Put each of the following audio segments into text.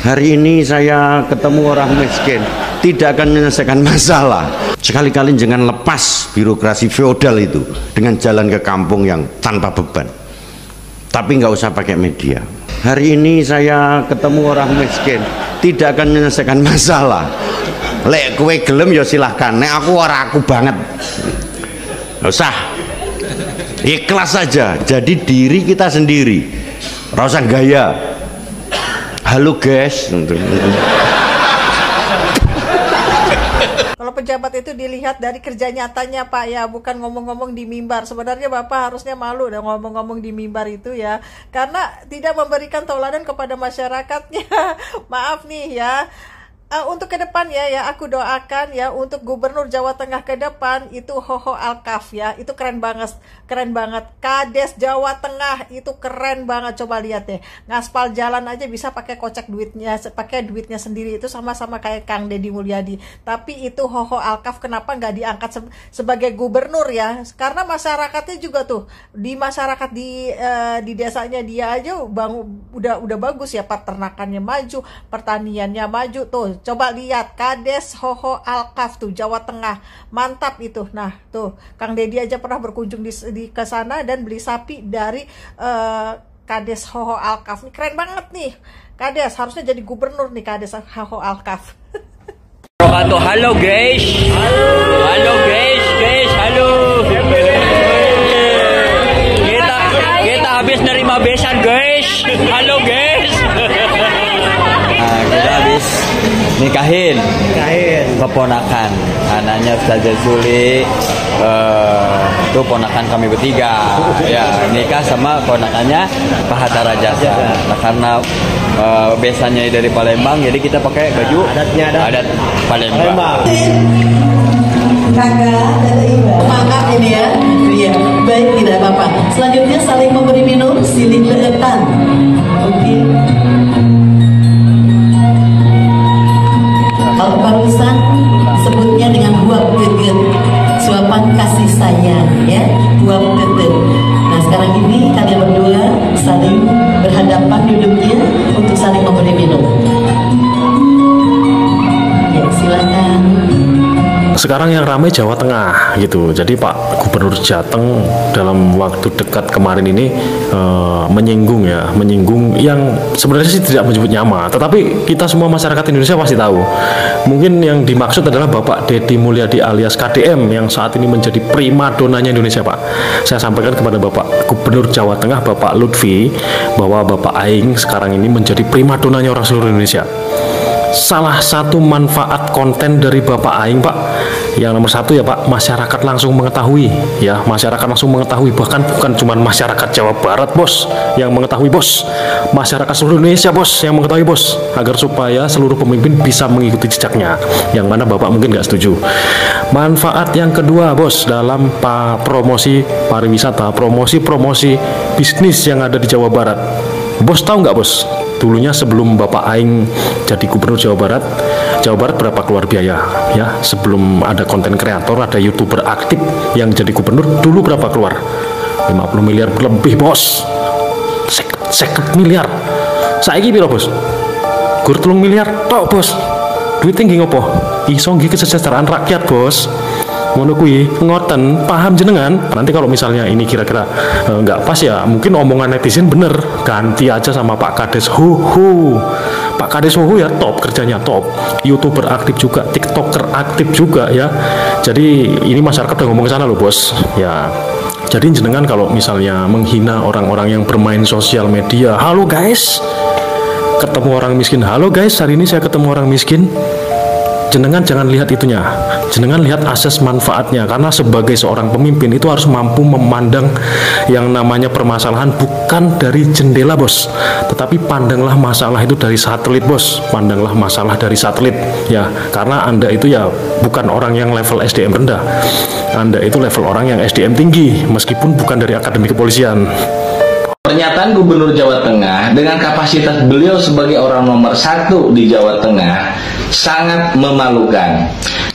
Hari ini saya ketemu orang miskin, tidak akan menyelesaikan masalah. Sekali-kali jangan lepas birokrasi feodal itu dengan jalan ke kampung yang tanpa beban. Tapi nggak usah pakai media. Hari ini saya ketemu orang miskin, tidak akan menyelesaikan masalah. Lek kue gelem ya silahkan, nek aku ora aku banget. Nggak usah. Ikhlas saja, jadi diri kita sendiri. Rasa gaya. Halo guys. Kalau pejabat itu dilihat dari kerja nyatanya Pak ya, bukan ngomong-ngomong di mimbar. Sebenarnya Bapak harusnya malu dan ngomong-ngomong di mimbar itu ya, karena tidak memberikan tauladan kepada masyarakatnya. Maaf nih ya. Untuk ke depan ya aku doakan ya untuk Gubernur Jawa Tengah ke depan itu Hoho Alkaf ya, itu keren banget. Kades Jawa Tengah itu keren banget, coba lihat deh, ngaspal jalan aja bisa pakai kocek duitnya, pakai duitnya sendiri, itu sama-sama kayak Kang Deddy Mulyadi. Tapi itu Hoho Alkaf kenapa nggak diangkat sebagai gubernur ya? Karena masyarakatnya juga tuh, di masyarakat di desanya dia aja udah bagus ya, peternakannya maju, pertaniannya maju tuh. Coba lihat Kades Hoho Alkaf tuh Jawa Tengah, mantap itu. Nah tuh Kang Deddy aja pernah berkunjung di kesana dan beli sapi dari Kades Hoho Alkaf. Nih keren banget nih Kades, harusnya jadi gubernur nih Kades Hoho Alkaf. Halo guys, halo guys, halo. Kita habis nerima besan guys, halo guys. Kita habis nikahin keponakan anaknya Ustaz Zuli, itu ponakan kami bertiga ya, nikah sama ponakannya Pak Hatta Rajasa. Nah, karena besannya dari Palembang, jadi kita pakai baju adat Palembang. Kakak dan Ibu semangat ini ya. Iya, baik, tidak apa-apa. Selanjutnya saling memberi minum, siling leetan. Oke. Kalau barusan sebutnya dengan buah geget, suapan kasih sayang ya, buah geget. Nah sekarang ini kalian berdua saling berhadapan duduknya untuk saling memberi minum. Ya silakan. Sekarang yang ramai Jawa Tengah gitu. Jadi Pak Gubernur Jateng dalam waktu dekat kemarin ini menyinggung yang sebenarnya sih tidak menyebut nama, tetapi kita semua masyarakat Indonesia pasti tahu. Mungkin yang dimaksud adalah Bapak Deddy Mulyadi alias KDM yang saat ini menjadi primadonanya Indonesia, Pak. Saya sampaikan kepada Bapak Gubernur Jawa Tengah Bapak Lutfi bahwa Bapak Aing sekarang ini menjadi primadonanya orang seluruh Indonesia. Salah satu manfaat konten dari Bapak Aing, Pak, yang nomor satu ya Pak, masyarakat langsung mengetahui ya, masyarakat langsung mengetahui, bahkan bukan cuma masyarakat Jawa Barat bos yang mengetahui bos, masyarakat seluruh Indonesia bos yang mengetahui bos, agar supaya seluruh pemimpin bisa mengikuti jejaknya, yang mana Bapak mungkin nggak setuju. Manfaat yang kedua bos, dalam promosi pariwisata, promosi bisnis yang ada di Jawa Barat, bos tahu nggak bos? Dulunya sebelum Bapak Aing jadi Gubernur Jawa Barat berapa keluar biaya ya, sebelum ada konten kreator, ada YouTuber aktif yang jadi gubernur, dulu berapa keluar? 50 miliar lebih bos, 50 miliar. Saiki piro bos? Gur 3 miliar tok bos. Duit tinggi ngopo? Iso nggih kesejahteraan rakyat bos. Ngono kuwi ngoten, paham jenengan. Nanti kalau misalnya ini kira-kira nggak pas ya, mungkin omongan netizen bener, ganti aja sama Pak Kades Huhu. Pak Kades Huhu ya top, kerjanya top, YouTuber aktif juga, TikToker aktif juga ya. Jadi ini masyarakat udah ngomong ke sana loh bos ya. Jadi jenengan kalau misalnya menghina orang-orang yang bermain sosial media, halo guys, ketemu orang miskin, halo guys, hari ini saya ketemu orang miskin. Jenengan jangan lihat itunya, jenengan lihat asas manfaatnya, karena sebagai seorang pemimpin itu harus mampu memandang yang namanya permasalahan bukan dari jendela bos, tetapi pandanglah masalah itu dari satelit bos, pandanglah masalah dari satelit ya, karena Anda itu ya bukan orang yang level SDM rendah, Anda itu level orang yang SDM tinggi meskipun bukan dari akademi kepolisian. Pernyataan Gubernur Jawa Tengah dengan kapasitas beliau sebagai orang nomor 1 di Jawa Tengah sangat memalukan.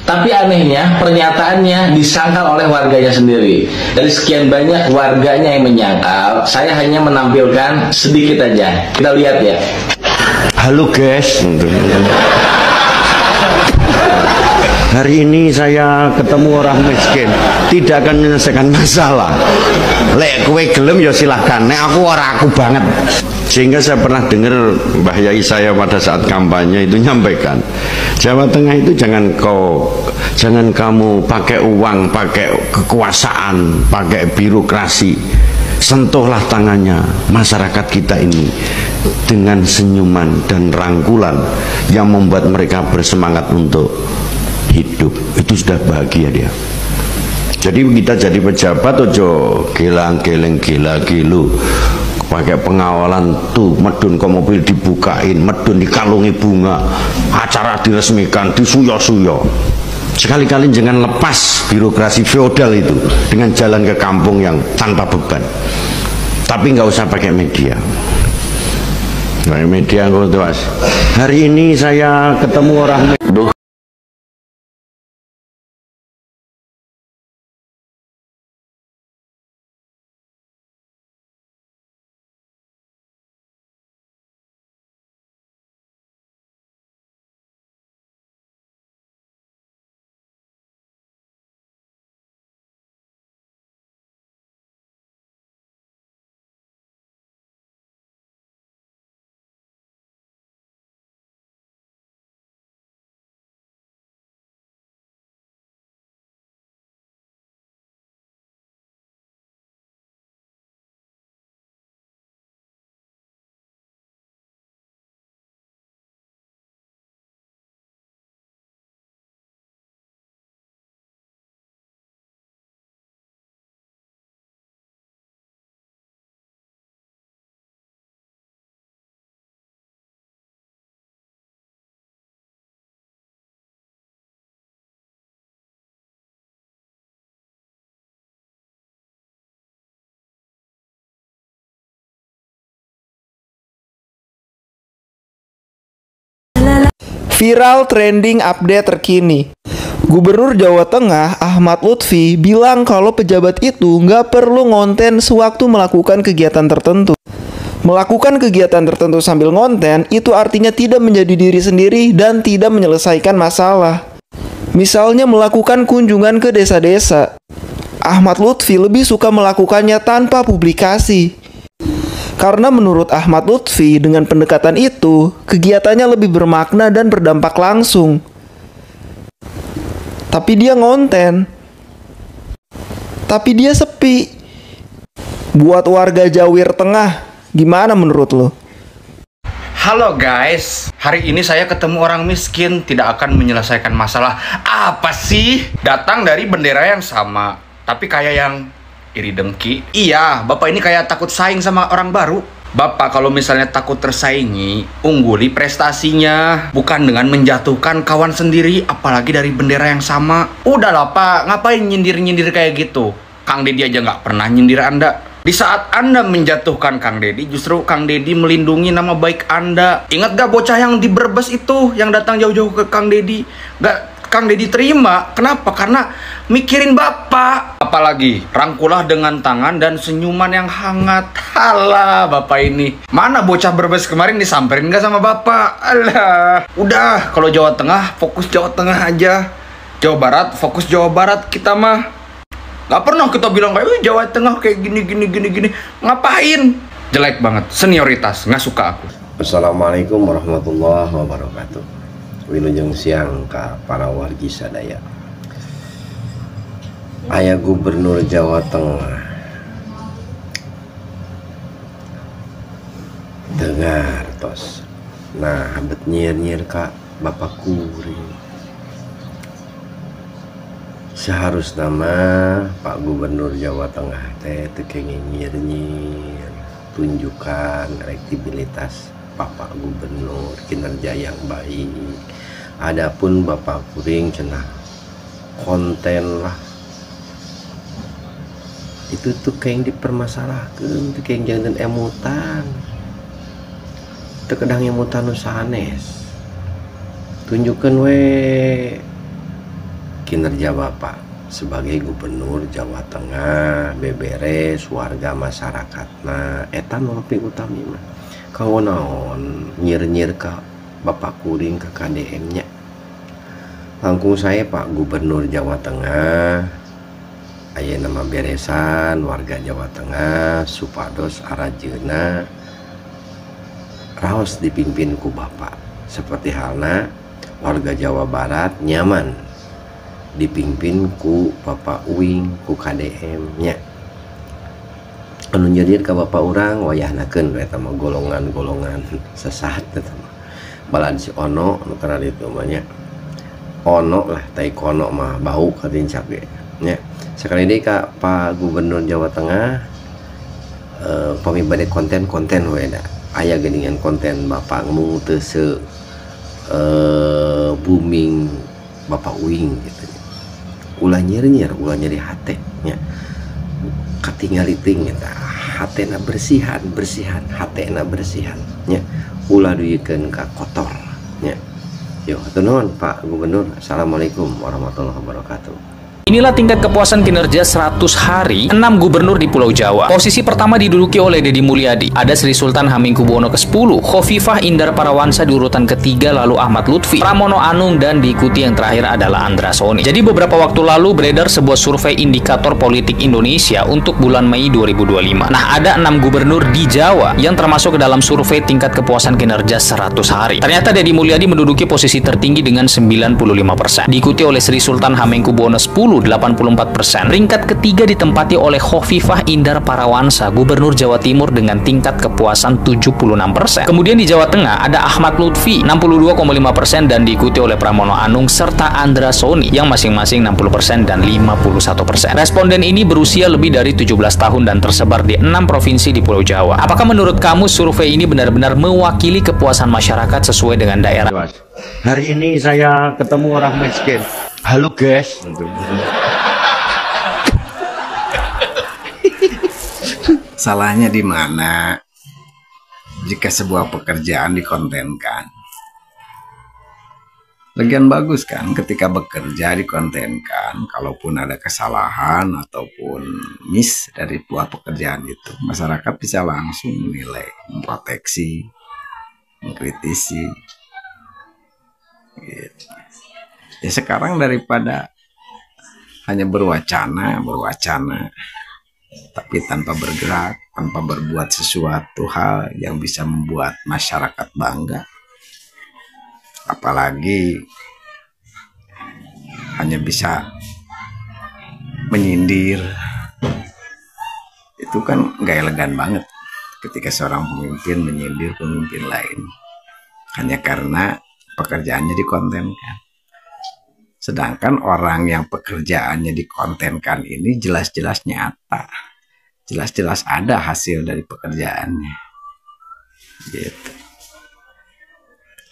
Tapi anehnya pernyataannya disangkal oleh warganya sendiri. Dari sekian banyak warganya yang menyangkal, saya hanya menampilkan sedikit aja. Kita lihat ya. halo guys. Hari ini saya ketemu orang miskin, tidak akan menyelesaikan masalah. Lek kue gelem ya silahkan, nek aku banget. Sehingga saya pernah dengar Mbah Yai saya pada saat kampanye itu nyampaikan, Jawa Tengah itu jangan kamu pakai uang, pakai kekuasaan, pakai birokrasi. Sentuhlah tangannya masyarakat kita ini dengan senyuman dan rangkulan yang membuat mereka bersemangat untuk hidup. Itu sudah bahagia dia. Jadi kita jadi pejabat ojo gelang-geleng gila-gilu pakai pengawalan tuh, medun ke mobil dibukain, medun dikalungi bunga, acara diresmikan, disuyo-suyo. Sekali-kali jangan lepas birokrasi feodal itu dengan jalan ke kampung yang tanpa beban. Tapi nggak usah pakai media. Pakai media nggak tuas. Hari ini saya ketemu orang. Viral trending update terkini. Gubernur Jawa Tengah Ahmad Lutfi bilang kalau pejabat itu nggak perlu ngonten sewaktu melakukan kegiatan tertentu. Melakukan kegiatan tertentu sambil ngonten itu artinya tidak menjadi diri sendiri dan tidak menyelesaikan masalah. Misalnya melakukan kunjungan ke desa-desa. Ahmad Lutfi lebih suka melakukannya tanpa publikasi. Karena menurut Ahmad Lutfi, dengan pendekatan itu, kegiatannya lebih bermakna dan berdampak langsung. Tapi dia ngonten. Tapi dia sepi. Buat warga Jawir Tengah, gimana menurut lo? Halo guys, hari ini saya ketemu orang miskin tidak akan menyelesaikan masalah. Apa sih? Datang dari bendera yang sama, tapi kayak yang iri dengki. Iya, Bapak ini kayak takut saing sama orang baru. Bapak kalau misalnya takut tersaingi, ungguli prestasinya, bukan dengan menjatuhkan kawan sendiri, apalagi dari bendera yang sama. Udahlah Pak, ngapain nyindir-nyindir kayak gitu? Kang Deddy aja nggak pernah nyindir Anda. Di saat Anda menjatuhkan Kang Deddy, justru Kang Deddy melindungi nama baik Anda. Ingat gak bocah yang di Brebes itu, yang datang jauh-jauh ke Kang Deddy? Kang Deddy terima. Kenapa? Karena mikirin Bapak. Apalagi rangkulah dengan tangan dan senyuman yang hangat. Halah Bapak ini. Mana bocah Brebes kemarin disamperin gak sama Bapak? Alah. Udah, kalau Jawa Tengah fokus Jawa Tengah aja. Jawa Barat fokus Jawa Barat kita mah. Gak pernah kita bilang kayak Jawa Tengah kayak gini. Ngapain? Jelek banget. Senioritas. Nggak suka aku. Assalamualaikum warahmatullahi wabarakatuh. Wilujeng siang ka para wargi sadaya. Aya Gubernur Jawa Tengah dengar tos. Nah, habet nyiar-nyiar ka Bapak Kuring. Seharusnya mah Pak Gubernur Jawa Tengah teh kenging nyiar-nyiar, tunjukkan elektabilitas Bapak Gubernur, kinerja yang baik. Adapun Bapak Kuring cenah konten lah, itu tuh kayak dipermasalahkan, tuh kayak jangan emutan, terkadang emutan sanes. Tunjukkan we kinerja Bapak sebagai Gubernur Jawa Tengah, beberes warga masyarakat. Nah, eta nu paling utami mah. kau naon nyir-nyir ka Bapak Kuring ke KDM-nya. Langkung saya Pak Gubernur Jawa Tengah, aya nama beresan warga Jawa Tengah supados arajeuna raos dipimpin ku Bapak, seperti halnya warga Jawa Barat nyaman dipimpin ku Bapak Uing ku KDM-nya. Anu nyedir ka Bapak urang wayahnakeun eta mah golongan-golongan sesat eta mah. Balan si ono anu kana ditu mah nya. Ono lah tai kono mah bau katincak ge nya. Sekali deui ka Pak Gubernur Jawa Tengah pamibade konten-konten we da. Aya geuningan konten Bapak ngomong teu booming Bapak Uing gitu. Ulah nyeri-nyer, ulah nyeri hate nya. Katingali ting eta hatena bersihan hatena bersihan nya. Ulah duikeun ka kotor nya. Yo atuh nuhun Pak Gubernur. Assalamualaikum warahmatullahi wabarakatuh. Inilah tingkat kepuasan kinerja 100 hari 6 gubernur di Pulau Jawa. Posisi pertama diduduki oleh Deddy Mulyadi. Ada Sri Sultan Hamengkubuwono ke-10, Khofifah Indar Parawansa di urutan ketiga, lalu Ahmad Lutfi, Pramono Anung, dan diikuti yang terakhir adalah Andra Soni. Jadi beberapa waktu lalu beredar sebuah survei indikator politik Indonesia untuk bulan Mei 2025. Nah, ada 6 gubernur di Jawa yang termasuk ke dalam survei tingkat kepuasan kinerja 100 hari. Ternyata Deddy Mulyadi menduduki posisi tertinggi dengan 95%. Diikuti oleh Sri Sultan Hamengkubuwono 10 84%. Peringkat ketiga ditempati oleh Khofifah Indar Parawansa, Gubernur Jawa Timur dengan tingkat kepuasan 76%. Kemudian di Jawa Tengah ada Ahmad Lutfi 62,5% dan diikuti oleh Pramono Anung serta Andra Soni yang masing-masing 60% dan 51%. Responden ini berusia lebih dari 17 tahun dan tersebar di 6 provinsi di Pulau Jawa. Apakah menurut kamu survei ini benar-benar mewakili kepuasan masyarakat sesuai dengan daerah? Hari ini saya ketemu orang miskin. Halo guys. Salahnya di mana jika sebuah pekerjaan dikontenkan? Lagian bagus kan ketika bekerja dikontenkan, kalaupun ada kesalahan ataupun miss dari buah pekerjaan itu, masyarakat bisa langsung menilai, memproteksi, mengkritisi. Gitu. Ya sekarang daripada hanya berwacana, tapi tanpa bergerak, tanpa berbuat sesuatu hal yang bisa membuat masyarakat bangga. Apalagi hanya bisa menyindir. Itu kan gak elegan banget ketika seorang pemimpin menyindir pemimpin lain. Hanya karena pekerjaannya dikontenkan. Sedangkan orang yang pekerjaannya dikontenkan ini jelas-jelas nyata. Jelas-jelas ada hasil dari pekerjaannya. Gitu.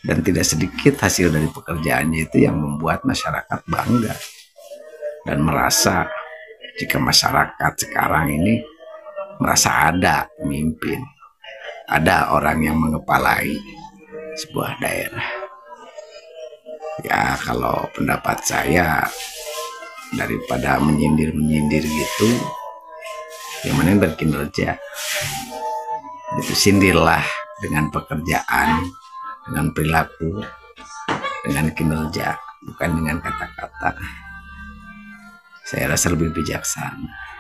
Dan tidak sedikit hasil dari pekerjaannya itu yang membuat masyarakat bangga. Dan merasa jika masyarakat sekarang ini merasa ada pemimpin. Ada orang yang mengepalai sebuah daerah. Ya kalau pendapat saya, daripada menyindir gitu, yang mana berkinerja. Itu sindirlah dengan pekerjaan, dengan perilaku, dengan kinerja, bukan dengan kata-kata. Saya rasa lebih bijaksana.